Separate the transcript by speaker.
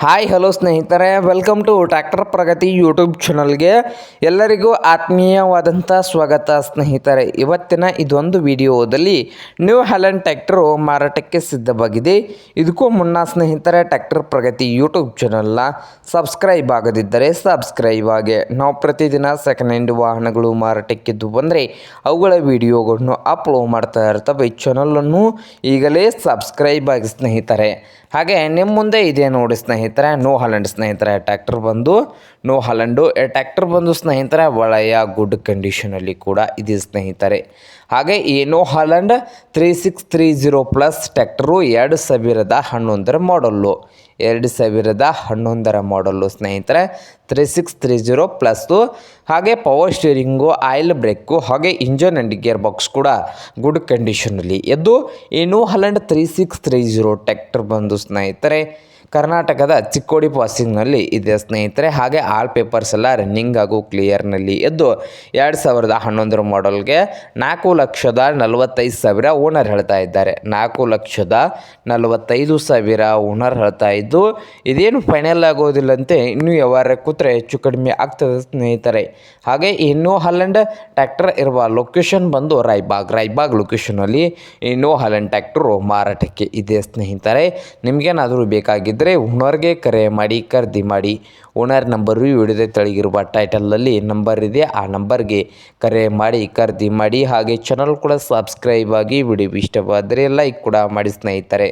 Speaker 1: Hi hello ಸ್ನೇಹಿತರೆ, welcome to tractor Pragati YouTube ಚಾನಲ್ಗೆ ಎಲ್ಲರಿಗೂ ಆತ್ಮೀಯವಾದಂಥ ಸ್ವಾಗತ. ಸ್ನೇಹಿತರೆ, ಇವತ್ತಿನ ಇದೊಂದು ವಿಡಿಯೋದಲ್ಲಿ ನ್ಯೂ ಹಾಲೆಂಡ್ ಟ್ರ್ಯಾಕ್ಟರು ಮಾರಾಟಕ್ಕೆ ಸಿದ್ಧವಾಗಿದೆ. ಇದಕ್ಕೂ ಮುನ್ನ ಸ್ನೇಹಿತರೆ, ಟ್ರ್ಯಾಕ್ಟರ್ ಪ್ರಗತಿ ಯೂಟ್ಯೂಬ್ ಚಾನಲ್ನ ಸಬ್ಸ್ಕ್ರೈಬ್ ಆಗದಿದ್ದರೆ ಸಬ್ಸ್ಕ್ರೈಬ್ ಆಗಿ. ನಾವು ಪ್ರತಿದಿನ ಸೆಕೆಂಡ್ ಹ್ಯಾಂಡ್ ವಾಹನಗಳು ಮಾರಾಟಕ್ಕಿದ್ದು ಬಂದರೆ ಅವುಗಳ ವಿಡಿಯೋಗಳನ್ನು ಅಪ್ಲೋಡ್ ಮಾಡ್ತಾ ಇರ್ತವೆ. ಚಾನಲನ್ನು ಈಗಲೇ ಸಬ್ಸ್ಕ್ರೈಬ್ ಆಗಿ ಸ್ನೇಹಿತರೆ. ಹಾಗೆ ನಿಮ್ಮ ಮುಂದೆ ಇದೆ ನೋಡಿ ಸ್ನೇಹಿತರೆ, ನ್ಯೂ ಹಾಲೆಂಡ್ ಸ್ನೇಹಿತರೆ ಟ್ರ್ಯಾಕ್ಟರ್ ಬಂದು ನ್ಯೂ ಹಾಲೆಂಡು ಟ್ರ್ಯಾಕ್ಟರ್ ಬಂದು ಸ್ನೇಹಿತರೆ ಒಳ್ಳೆಯ ಗುಡ್ ಕಂಡೀಷನಲ್ಲಿ ಕೂಡ ಇದೆ ಸ್ನೇಹಿತರೆ. ಹಾಗೆ ಈ ನ್ಯೂ ಹಾಲೆಂಡ್ 3630 ಪ್ಲಸ್ ಟ್ರ್ಯಾಕ್ಟರು 2011 ಮಾಡಲ್ಲು, 2011 ಮಾಡಲ್ಲು ಸ್ನೇಹಿತರೆ. 3630 ಪ್ಲಸ್ಸು. ಹಾಗೆ ಪವರ್ ಸ್ಟೀರಿಂಗು, ಆಯಿಲ್ ಬ್ರೇಕು, ಹಾಗೆ ಇಂಜನ್ ಆ್ಯಂಡ್ ಗೇರ್ ಬಾಕ್ಸ್ ಕೂಡ ಗುಡ್ ಕಂಡೀಷನಲ್ಲಿ ಎದ್ದು ಈ ನ್ಯೂ ಹಾಲೆಂಡ್ 3630 ಟ್ರ್ಯಾಕ್ಟರ್ ಬಂದು ಸ್ನೇಹಿತರೆ ಕರ್ನಾಟಕದ ಚಿಕ್ಕೋಡಿ ಪಾಸಿಂಗ್ನಲ್ಲಿ ಇದೆ ಸ್ನೇಹಿತರೆ. ಹಾಗೆ ಆಲ್ ಪೇಪರ್ಸ್ ಎಲ್ಲ ರನ್ನಿಂಗ್ ಹಾಗೂ ಕ್ಲಿಯರ್ನಲ್ಲಿ ಎದ್ದು 2011 ಮಾಡಲ್ಗೆ 4,45,000 ಓನರ್ ಹೇಳ್ತಾ ಇದ್ದಾರೆ. 4,45,000 ಓನರ್ ಹೇಳ್ತಾ ಇದ್ದು ಇದೇನು ಫೈನಲ್ ಆಗೋದಿಲ್ಲಂತೆ, ಇನ್ನೂ ವ್ಯವಹಾರ ಕೂತ್ರೆ ಹೆಚ್ಚು ಕಡಿಮೆ ಆಗ್ತದೆ ಸ್ನೇಹಿತರೆ. ಹಾಗೆ ಈ ನ್ಯೂ ಹಾಲೆಂಡ್ ಟ್ರ್ಯಾಕ್ಟರ್ ಇರುವ ಲೊಕೇಶನ್ ಬಂದು ರಾಯಬಾಗ್ ಲೊಕೇಶನಲ್ಲಿ ಈ ನ್ಯೂ ಹಾಲೆಂಡ್ ಟ್ರ್ಯಾಕ್ಟರು ಮಾರಾಟಕ್ಕೆ ಇದೆ ಸ್ನೇಹಿತರೆ. ನಿಮಗೇನಾದರೂ ಬೇಕಾಗಿದ್ದರೆ ಓನರ್ಗೆ ಕರೆ ಮಾಡಿ, ಖರೀದಿ ಮಾಡಿ. ಓನರ್ ನಂಬರು ವಿಡಿಯೋದ ತೆಳಗಿರುವ ಟೈಟಲಲ್ಲಿ ನಂಬರ್ ಇದೆ, ಆ ನಂಬರ್ಗೆ ಕರೆ ಮಾಡಿ ಖರೀದಿ ಮಾಡಿ. ಹಾಗೆ ಚಾನಲ್ ಕೂಡ ಸಬ್ಸ್ಕ್ರೈಬ್ ಆಗಿ. ವಿಡಿಯೋ ಇಷ್ಟವಾದರೆ ಲೈಕ್ ಕೂಡ ಮಾಡಿ ಸ್ನೇಹಿತರೆ.